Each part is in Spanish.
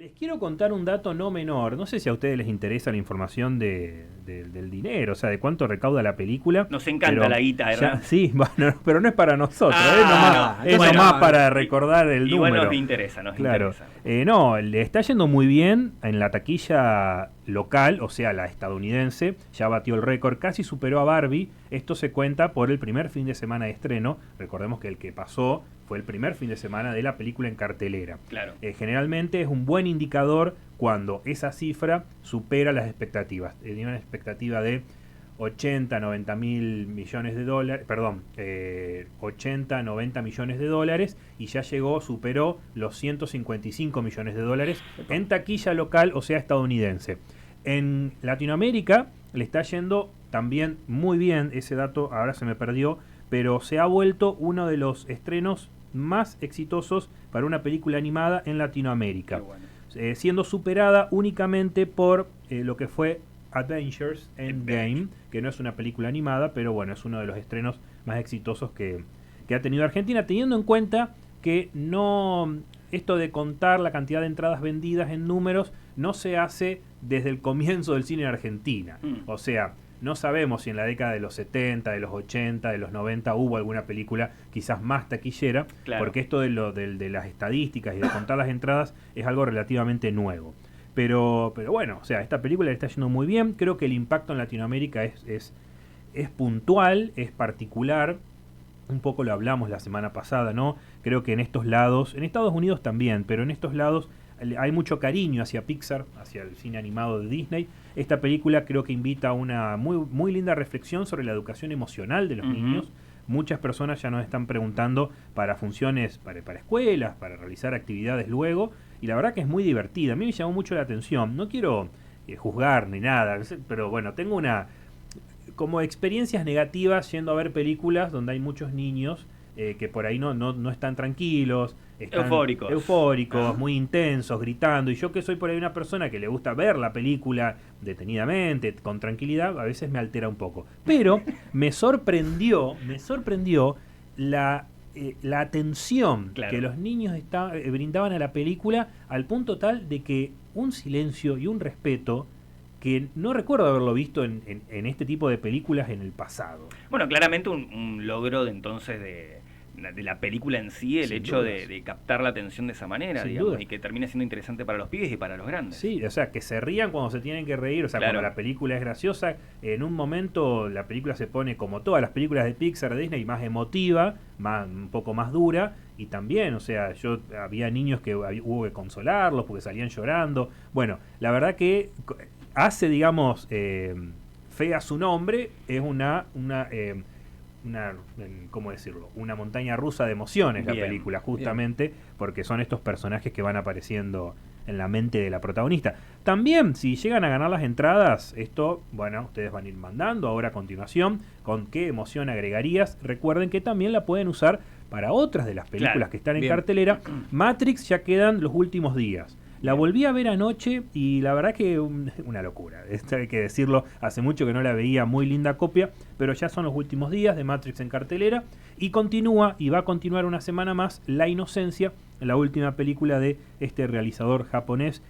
Les quiero contar un dato no menor. No sé si a ustedes les interesa la información del dinero, o sea, de cuánto recauda la película. Nos encanta la guita, ¿verdad? Sí, bueno, pero no es para nosotros, es bueno, nomás para recordar el igual número. nos interesa, Claro. interesa. No, le está yendo muy bien en la taquilla local, o sea, la estadounidense, ya batió el récord, casi superó a Barbie. Esto se cuenta por el primer fin de semana de estreno. Recordemos que el que pasó fue el primer fin de semana de la película en cartelera. Claro. Generalmente es un buen indicador cuando esa cifra supera las expectativas. Tenía una expectativa de 80, 90 mil millones de dólares, perdón, 80, 90 millones de dólares, y ya llegó, superó los 155 millones de dólares en taquilla local, o sea, estadounidense. En Latinoamérica le está yendo también muy bien, ese dato ahora se me perdió, pero se ha vuelto uno de los estrenos más exitosos para una película animada en Latinoamérica, Bueno. siendo superada únicamente por lo que fue Avengers Endgame, que no es una película animada, pero bueno, es uno de los estrenos más exitosos que ha tenido Argentina, teniendo en cuenta que no, esto de contar la cantidad de entradas vendidas en números no se hace desde el comienzo del cine en Argentina. O sea, no sabemos si en la década de los 70, de los 80, de los 90 hubo alguna película quizás más taquillera, claro, porque esto de las estadísticas y de contar las entradas es algo relativamente nuevo. Pero bueno, o sea, esta película le está yendo muy bien. Creo que el impacto en Latinoamérica es puntual, es particular. Un poco lo hablamos la semana pasada, ¿no? Creo que en estos lados, en Estados Unidos también, pero en estos lados hay mucho cariño hacia Pixar, hacia el cine animado de Disney. Esta película creo que invita a una muy, muy linda reflexión sobre la educación emocional de los niños. Muchas personas ya nos están preguntando para funciones, para escuelas, para realizar actividades luego, y la verdad que es muy divertida. A mí me llamó mucho la atención. No quiero juzgar ni nada, pero bueno, tengo como experiencias negativas yendo a ver películas donde hay muchos niños que por ahí no están tranquilos, están eufóricos, muy intensos, gritando, y yo que soy por ahí una persona que le gusta ver la película detenidamente, con tranquilidad, a veces me altera un poco. Pero me sorprendió la atención que los niños brindaban a la película, al punto tal de que un silencio y un respeto que no recuerdo haberlo visto en este tipo de películas en el pasado. Bueno, claramente un logro de entonces de la película en sí, el hecho de captar la atención de esa manera, digamos, y que termine siendo interesante para los pibes y para los grandes. Sí, o sea, que se rían cuando se tienen que reír, o sea, cuando la película es graciosa, en un momento la película se pone, como todas las películas de Pixar, de Disney, más emotiva, un poco más dura, y también, o sea, había niños que hubo que consolarlos porque salían llorando. Bueno, la verdad que hace, digamos, fe a su nombre, es una ¿cómo decirlo? Una montaña rusa de emociones. Bien, la película, justamente porque son estos personajes que van apareciendo en la mente de la protagonista. También, si llegan a ganar las entradas, esto, bueno, ustedes van a ir mandando ahora a continuación con qué emoción agregarías. Recuerden que también la pueden usar para otras de las películas que están en cartelera. Matrix ya quedan los últimos días. La volví a ver anoche y la verdad que una locura. Esto hay que decirlo, hace mucho que no la veía, muy linda copia, pero ya son los últimos días de Matrix en cartelera y continúa y va a continuar una semana más La Inocencia, la última película de este realizador japonés,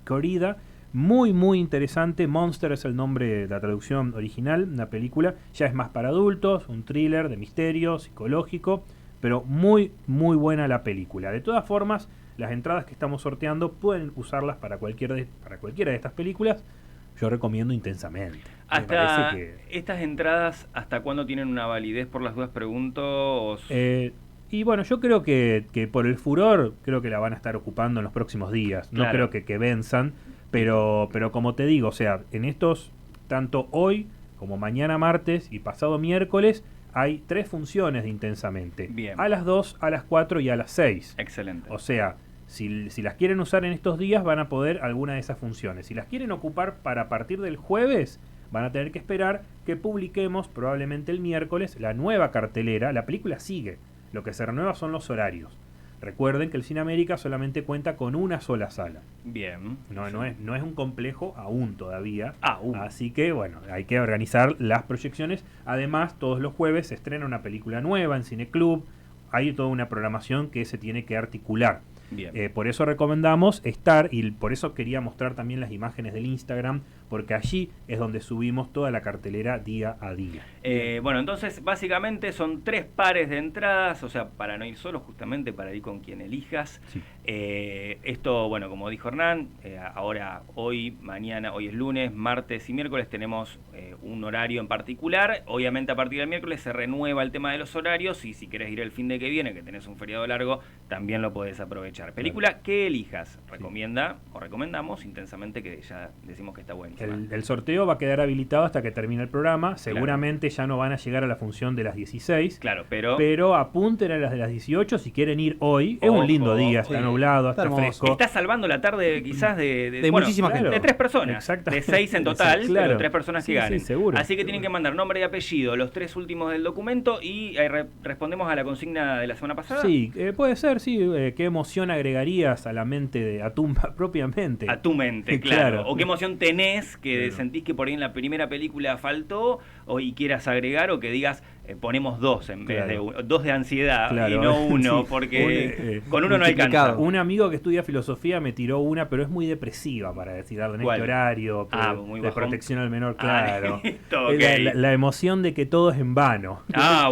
Korida. Muy muy interesante. Monster es el nombre de la traducción original. La película ya es más para adultos, un thriller de misterio psicológico, pero muy muy buena la película. De todas formas, las entradas que estamos sorteando pueden usarlas para cualquiera de estas películas. Yo recomiendo intensamente. Hasta estas entradas, ¿hasta cuándo tienen una validez? Por las dudas pregunto. Y bueno, yo creo que por el furor, creo que la van a estar ocupando en los próximos días. No creo que venzan, pero como te digo, o sea, en estos, tanto hoy como mañana martes y pasado miércoles, hay 3 funciones de Intensamente. Bien. A las 2, a las 4 y a las 6. Excelente. O sea, si las quieren usar en estos días, van a poder alguna de esas funciones. Si las quieren ocupar para partir del jueves, van a tener que esperar que publiquemos, probablemente el miércoles, la nueva cartelera. La película sigue. Lo que se renueva son los horarios. Recuerden que el Cine América solamente cuenta con una sola sala. Bien. No es un complejo aún todavía. Así que, bueno, hay que organizar las proyecciones. Además, todos los jueves se estrena una película nueva en Cineclub. Hay toda una programación que se tiene que articular. Bien. Por eso recomendamos estar, y por eso quería mostrar también las imágenes del Instagram, porque allí es donde subimos toda la cartelera día a día. Bueno, entonces básicamente son 3 pares de entradas, o sea, para no ir solo, justamente para ir con quien elijas. Sí. Esto, bueno, como dijo Hernán, ahora, hoy, mañana, hoy es lunes, martes y miércoles tenemos un horario en particular. Obviamente a partir del miércoles se renueva el tema de los horarios, y si querés ir el fin de que viene, que tenés un feriado largo, también lo podés aprovechar. Película que elijas, recomienda o recomendamos intensamente, que ya decimos que está buenísima. El sorteo va a quedar habilitado hasta que termine el programa. Seguramente ya no van a llegar a la función de las 16. Claro, pero apunten a las de las 18 si quieren ir hoy. Es un lindo día, está nublado, está fresco. Está salvando la tarde quizás de muchísima gente. De 3 personas. De 6 en total, pero 3 personas que ganen. Sí, seguro. Así que tienen que mandar nombre y apellido, los 3 últimos del documento, y respondemos a la consigna de la semana pasada. Sí, puede ser, sí. ¿Qué emoción agregarías a la mente, a tu propiamente? A tu mente, claro. O qué emoción tenés que sentís que por ahí en la primera película faltó, y quieras agregar, o que digas, ponemos 2 en vez de 2 de ansiedad, y no 1, porque con uno no alcanza. Un amigo que estudia filosofía me tiró una, pero es muy depresiva para decir, en este horario, de protección al menor, claro. Listo, okay. La emoción de que todo es en vano.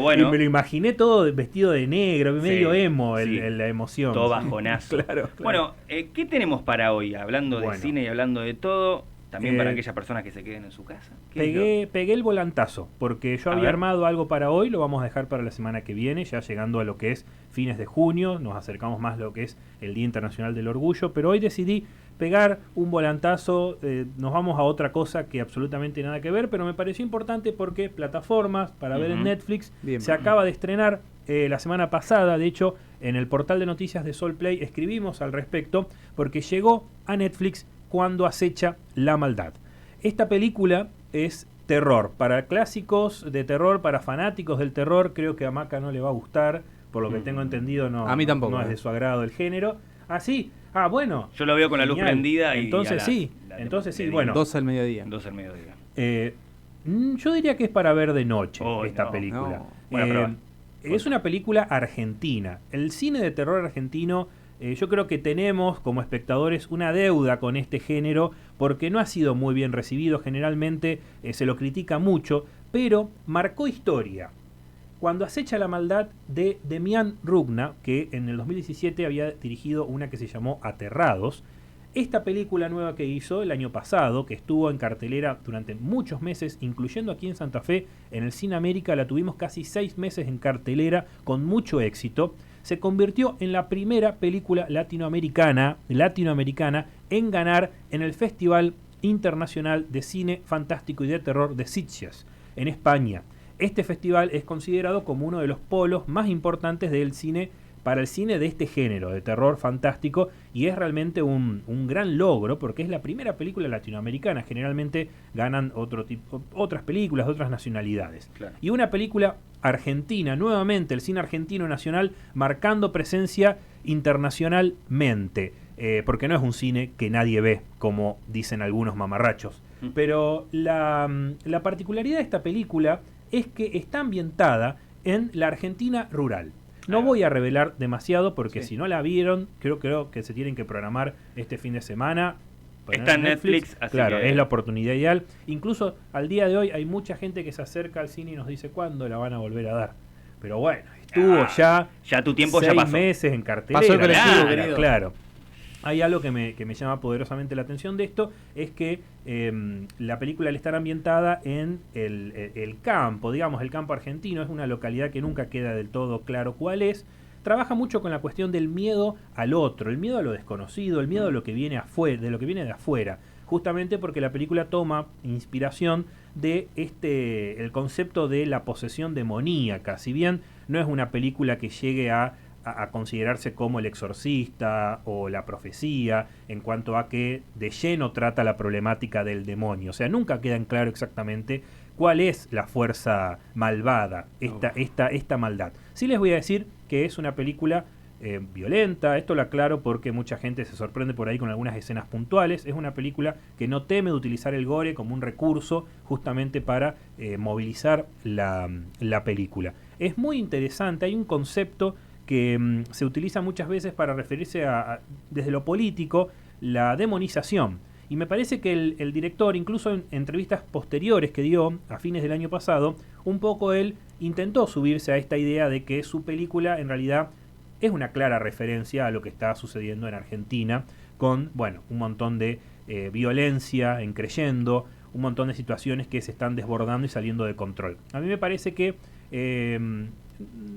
Bueno. Y me lo imaginé todo vestido de negro, medio emo, la emoción. Todo bajonazo. Claro. Bueno, ¿qué tenemos para hoy? Hablando de cine y hablando de todo, también para aquellas personas que se queden en su casa. Pegué el volantazo, porque yo había armado algo para hoy, lo vamos a dejar para la semana que viene, ya llegando a lo que es fines de junio, nos acercamos más a lo que es el Día Internacional del Orgullo, pero hoy decidí pegar un volantazo, nos vamos a otra cosa que absolutamente nada que ver, pero me pareció importante porque plataformas para ver en Netflix se acaba de estrenar la semana pasada. De hecho, en el portal de noticias de Sol Play escribimos al respecto, porque llegó a Netflix Cuando acecha la maldad. Esta película es terror, para clásicos de terror, para fanáticos del terror. Creo que a Maca no le va a gustar, por lo que tengo entendido, a mí tampoco, no es de su agrado el género. Sí, bueno. Yo lo veo con la luz prendida. Entonces sí, bueno. 12 al mediodía. Yo diría que es para ver de noche esta película. Es una película argentina. El cine de terror argentino, yo creo que tenemos como espectadores una deuda con este género, porque no ha sido muy bien recibido. Generalmente se lo critica mucho, pero marcó historia. Cuando acecha la maldad, de Demián Rugna, que en el 2017 había dirigido una que se llamó Aterrados. Esta película nueva que hizo el año pasado, que estuvo en cartelera durante muchos meses, incluyendo aquí en Santa Fe, en el Cine América la tuvimos casi 6 meses en cartelera con mucho éxito, se convirtió en la primera película latinoamericana en ganar en el Festival Internacional de Cine Fantástico y de Terror de Sitges, en España. Este festival es considerado como uno de los polos más importantes del cine, para el cine de este género, de terror fantástico, y es realmente un gran logro, porque es la primera película latinoamericana. Generalmente ganan otras películas de otras nacionalidades. Claro. Y una película argentina, nuevamente el cine argentino nacional marcando presencia internacionalmente, porque no es un cine que nadie ve, como dicen algunos mamarrachos. Pero la particularidad de esta película es que está ambientada en la Argentina rural. No voy a revelar demasiado, porque si no la vieron, creo que se tienen que programar este fin de semana. Está en Netflix, así claro, que es la oportunidad ideal. Incluso al día de hoy hay mucha gente que se acerca al cine y nos dice cuándo la van a volver a dar. Pero bueno, estuvo ya tu tiempo 6 ya pasó. meses en cartelera. Pasó el colectivo, claro. Hay algo que me llama poderosamente la atención de esto, es que la película al estar ambientada en el campo, digamos, el campo argentino, es una localidad que nunca queda del todo claro cuál es. Trabaja mucho con la cuestión del miedo al otro, el miedo a lo desconocido, el miedo a lo que viene afuera, de lo que viene de afuera, justamente porque la película toma inspiración de el concepto de la posesión demoníaca. Si bien no es una película que llegue a considerarse como El Exorcista o La Profecía, en cuanto a que de lleno trata la problemática del demonio. O sea, nunca queda en claro exactamente cuál es la fuerza malvada, esta maldad. Sí les voy a decir que es una película violenta. Esto lo aclaro porque mucha gente se sorprende por ahí con algunas escenas puntuales. Es una película que no teme de utilizar el gore como un recurso justamente para movilizar la película. Es muy interesante, hay un concepto que se utiliza muchas veces para referirse desde lo político, la demonización. Y me parece que el director, incluso en entrevistas posteriores que dio a fines del año pasado, un poco él intentó subirse a esta idea de que su película en realidad es una clara referencia a lo que está sucediendo en Argentina, con, bueno, un montón de violencia en creyendo, un montón de situaciones que se están desbordando y saliendo de control. A mí me parece que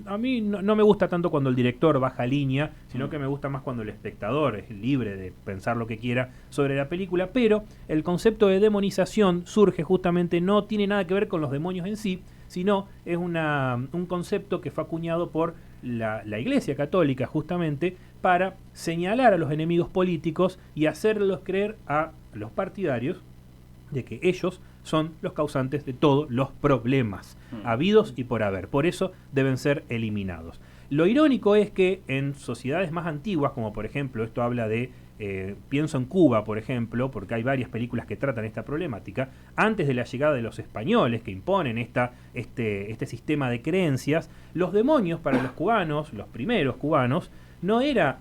a mí no me gusta tanto cuando el director baja línea, sino que me gusta más cuando el espectador es libre de pensar lo que quiera sobre la película, pero el concepto de demonización surge justamente, no tiene nada que ver con los demonios en sí, sino es un concepto que fue acuñado por la Iglesia Católica justamente para señalar a los enemigos políticos y hacerlos creer a los partidarios de que ellos son los causantes de todos los problemas habidos y por haber. Por eso deben ser eliminados. Lo irónico es que en sociedades más antiguas, como por ejemplo, esto habla de, pienso en Cuba, por ejemplo, porque hay varias películas que tratan esta problemática, antes de la llegada de los españoles que imponen este sistema de creencias, los demonios para los cubanos, los primeros cubanos, no era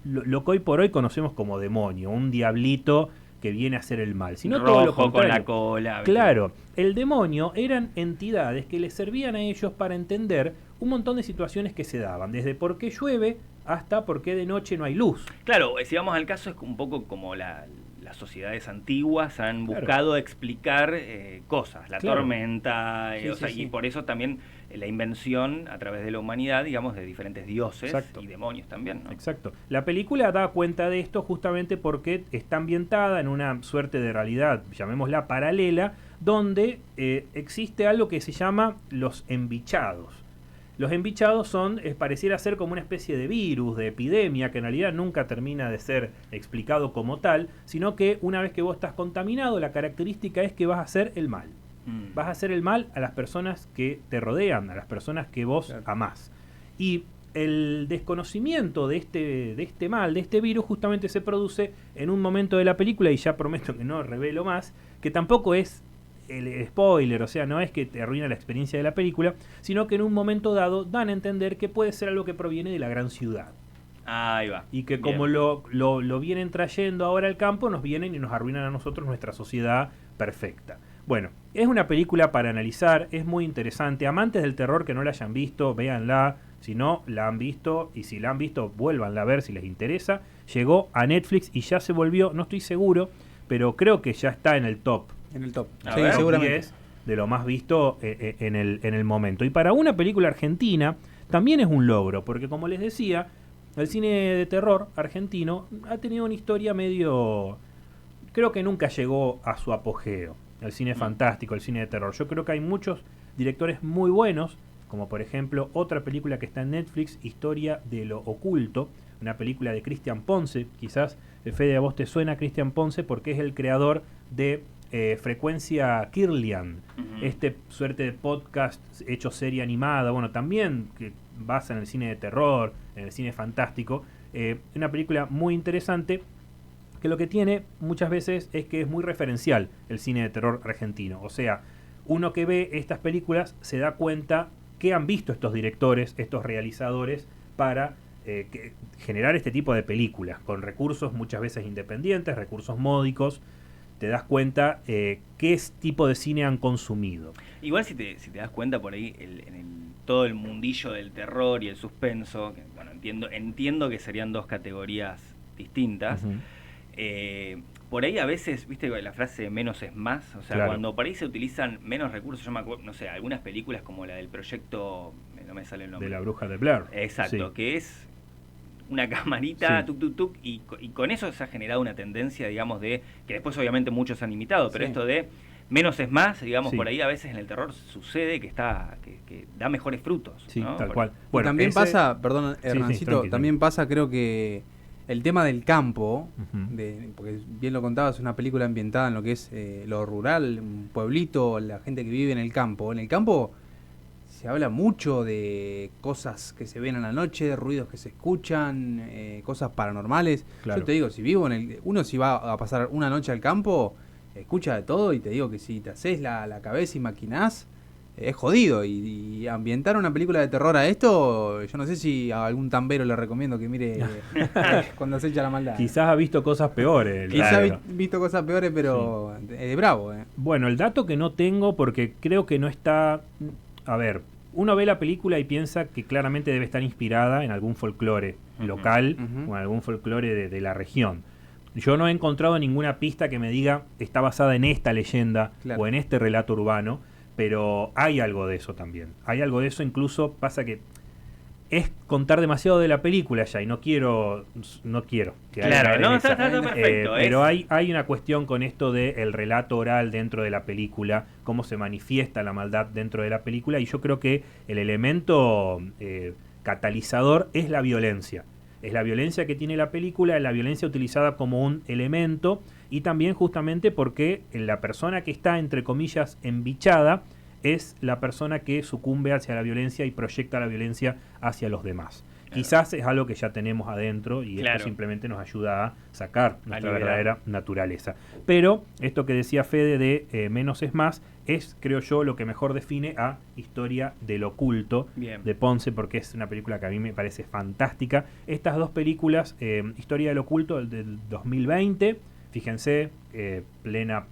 lo que hoy por hoy conocemos como demonio, un diablito que viene a hacer el mal, sino rojo, todo lo contrario. con la cola. Claro, el demonio eran entidades que les servían a ellos para entender un montón de situaciones que se daban, desde por qué llueve hasta por qué de noche no hay luz. Claro, si vamos al caso, es un poco como las sociedades antiguas han buscado explicar cosas, la tormenta, y por eso también la invención a través de la humanidad, digamos, de diferentes dioses y demonios también, ¿no? Exacto. La película da cuenta de esto justamente porque está ambientada en una suerte de realidad, llamémosla paralela, donde existe algo que se llama los embichados. Los embichados pareciera ser como una especie de virus, de epidemia, que en realidad nunca termina de ser explicado como tal, sino que una vez que vos estás contaminado, la característica es que vas a hacer el mal. Vas a hacer el mal a las personas que te rodean, a las personas que vos amás. Y el desconocimiento de este mal, de este virus, justamente se produce en un momento de la película, y ya prometo que no revelo más, que tampoco es el spoiler, o sea, no es que te arruina la experiencia de la película, sino que en un momento dado dan a entender que puede ser algo que proviene de la gran ciudad. Ahí va. Y que como lo vienen trayendo ahora al campo, nos vienen y nos arruinan a nosotros nuestra sociedad perfecta. Bueno, es una película para analizar, es muy interesante. Amantes del terror que no la hayan visto, véanla. Si no la han visto, y si la han visto, vuélvanla a ver si les interesa. Llegó a Netflix y ya se volvió, no estoy seguro, pero creo que ya está en el top. En el top. Sí, seguramente. Es de lo más visto en el momento. Y para una película argentina también es un logro, porque como les decía, el cine de terror argentino ha tenido una historia medio... Creo que nunca llegó a su apogeo. El cine fantástico, el cine de terror. Yo creo que hay muchos directores muy buenos, como por ejemplo otra película que está en Netflix, Historia de lo Oculto, una película de Cristian Ponce. Quizás, Fede, a vos te suena Cristian Ponce porque es el creador de Frecuencia Kirlian, este suerte de podcast hecho serie animada, bueno, también que basa en el cine de terror, en el cine fantástico. Una película muy interesante que lo que tiene muchas veces es que es muy referencial el cine de terror argentino. O sea, uno que ve estas películas se da cuenta que han visto estos directores, estos realizadores, para generar este tipo de películas, con recursos muchas veces independientes, recursos módicos. Te das cuenta qué tipo de cine han consumido. Igual si te das cuenta por ahí, todo el mundillo del terror y el suspenso, que, bueno, entiendo que serían dos categorías distintas. Por ahí a veces, viste la frase menos es más, o sea, cuando por ahí se utilizan menos recursos, yo me acuerdo, no sé, algunas películas como la del proyecto, no me sale el nombre. De la bruja de Blair. Exacto, que es una camarita, tuk, tuk, tuk, y con eso se ha generado una tendencia, digamos, de que después obviamente muchos han imitado, pero esto de menos es más, digamos, por ahí a veces en el terror sucede que da mejores frutos. Sí, ¿no? tal cual. Bueno, también pasa, perdón, Hernancito, también pasa, creo que el tema del campo, porque bien lo contabas, es una película ambientada en lo que es lo rural, un pueblito, la gente que vive en el campo. En el campo se habla mucho de cosas que se ven a la noche, ruidos que se escuchan, cosas paranormales. Yo te digo, si va a pasar una noche al campo, escucha de todo, y te digo que si te haces la cabeza y maquinás, es jodido. Y ambientar una película de terror a esto, yo no sé si a algún tambero le recomiendo que mire Cuando acecha la maldad. Quizás ha visto cosas peores. Quizás ha visto cosas peores, pero bravo. Bueno, el dato que no tengo, porque creo que no está... A ver, uno ve la película y piensa que claramente debe estar inspirada en algún folclore local o en algún folclore de la región. Yo no he encontrado ninguna pista que me diga está basada en esta leyenda o en este relato urbano, pero hay algo de eso también. Hay algo de eso, incluso pasa que es contar demasiado de la película ya y no quiero que claro, no, está perfecto. Pero hay una cuestión con esto del relato oral dentro de la película, cómo se manifiesta la maldad dentro de la película, y yo creo que el elemento catalizador es la violencia. Es la violencia que tiene la película, es la violencia utilizada como un elemento, y también justamente porque la persona que está, entre comillas, embichada, es la persona que sucumbe hacia la violencia y proyecta la violencia hacia los demás. Quizás es algo que ya tenemos adentro y esto simplemente nos ayuda a sacar nuestra verdadera naturaleza. Pero esto que decía Fede de menos es más, es, creo yo, lo que mejor define a Historia del Oculto de Ponce, porque es una película que a mí me parece fantástica. Estas dos películas, Historia del Oculto, del 2020, fíjense, plena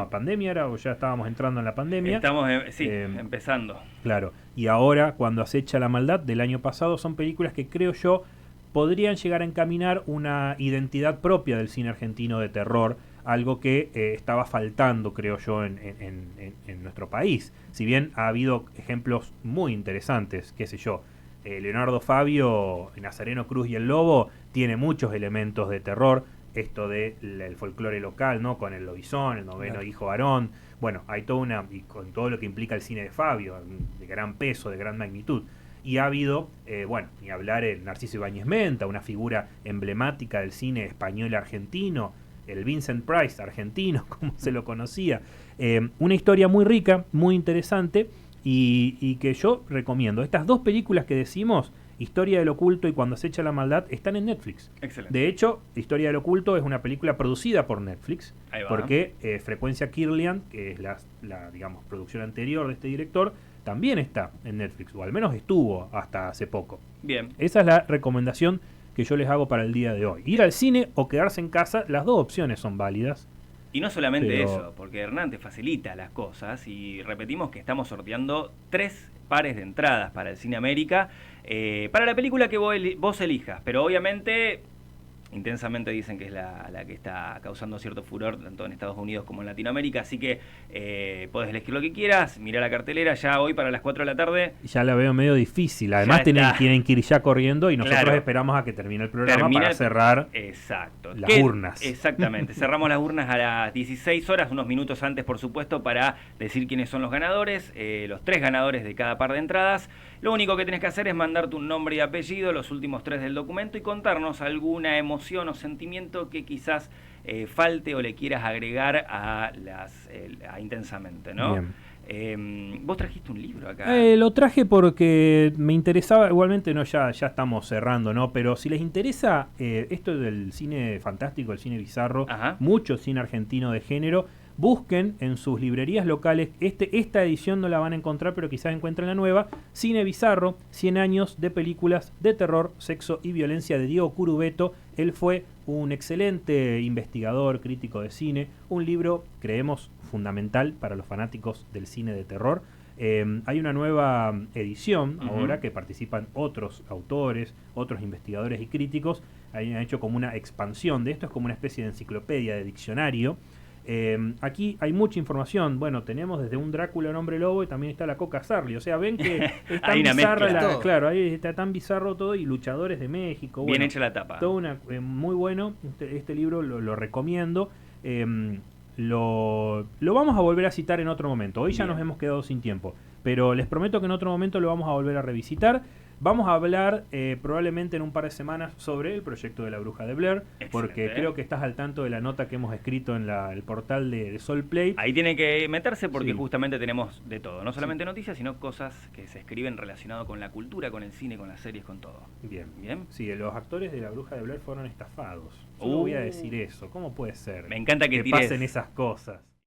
pandemia era, o ya estábamos entrando en la pandemia. Estamos empezando. Claro, y ahora Cuando acecha la maldad del año pasado son películas que creo yo podrían llegar a encaminar una identidad propia del cine argentino de terror, algo que estaba faltando, creo yo, en nuestro país. Si bien ha habido ejemplos muy interesantes, qué sé yo, Leonardo Fabio, Nazareno Cruz y El Lobo, tiene muchos elementos de terror. Esto del folclore local, ¿no? Con el lobizón, el noveno hijo varón. Bueno, hay toda y con todo lo que implica el cine de Fabio, de gran peso, de gran magnitud. Y ha habido, ni hablar el Narciso Ibáñez Menta, una figura emblemática del cine español y argentino, el Vincent Price argentino, como se lo conocía. Una historia muy rica, muy interesante, y que yo recomiendo. Estas dos películas que decimos, Historia del Oculto y Cuando acecha la maldad, están en Netflix. Excelente. De hecho, Historia del Oculto es una película producida por Netflix, porque Frecuencia Kirlian, que es la digamos, producción anterior de este director, también está en Netflix, o al menos estuvo hasta hace poco. Bien. Esa es la recomendación que yo les hago para el día de hoy. Ir al cine o quedarse en casa, las dos opciones son válidas. Y no solamente eso, porque Hernán te facilita las cosas, y repetimos que estamos sorteando 3 pares de entradas para el Cine América, para la película que vos elijas, pero obviamente Intensamente dicen que es la que está causando cierto furor tanto en Estados Unidos como en Latinoamérica, así que podés elegir lo que quieras, mirá la cartelera ya hoy para las 4 de la tarde. Ya la veo medio difícil, además tienen que ir ya corriendo y nosotros esperamos a que termine el programa para cerrar las urnas. Exactamente, cerramos las urnas a las 16 horas, unos minutos antes por supuesto, para decir quiénes son los ganadores, los 3 ganadores de cada par de entradas. Lo único que tenés que hacer es mandarte un nombre y apellido, los últimos 3 del documento, y contarnos alguna emoción o sentimiento que quizás falte o le quieras agregar a Intensamente, ¿no? Bien. Vos trajiste un libro acá. Lo traje porque me interesaba, igualmente ya estamos cerrando, ¿no? Pero si les interesa esto del cine fantástico, el cine bizarro, mucho cine argentino de género, busquen en sus librerías locales, esta edición no la van a encontrar, pero quizás encuentren la nueva, Cine Bizarro, 100 años de películas de terror, sexo y violencia, de Diego Curubeto. Él fue un excelente investigador, crítico de cine, un libro, creemos, fundamental para los fanáticos del cine de terror. Hay una nueva edición ahora que participan otros autores, otros investigadores y críticos. Han hecho como una expansión de esto, es como una especie de enciclopedia, de diccionario. Aquí hay mucha información. Bueno, tenemos desde un Drácula, un hombre lobo, y también está la Coca Sarli. O sea, ven que es tan bizarra claro, ahí está tan bizarro todo, y luchadores de México. Bien hecha la tapa. Todo muy bueno. Este libro lo recomiendo. Lo vamos a volver a citar en otro momento. Hoy ya nos hemos quedado sin tiempo, pero les prometo que en otro momento lo vamos a volver a revisitar. Vamos a hablar probablemente en un par de semanas sobre el proyecto de La Bruja de Blair. Excelente. Porque creo que estás al tanto de la nota que hemos escrito en el portal de Solplay. Ahí tienen que meterse porque justamente tenemos de todo, no solamente noticias, sino cosas que se escriben relacionadas con la cultura, con el cine, con las series, con todo. Bien. Sí, los actores de La Bruja de Blair fueron estafados. Yo no voy a decir eso. ¿Cómo puede ser? Me encanta que pasen esas cosas.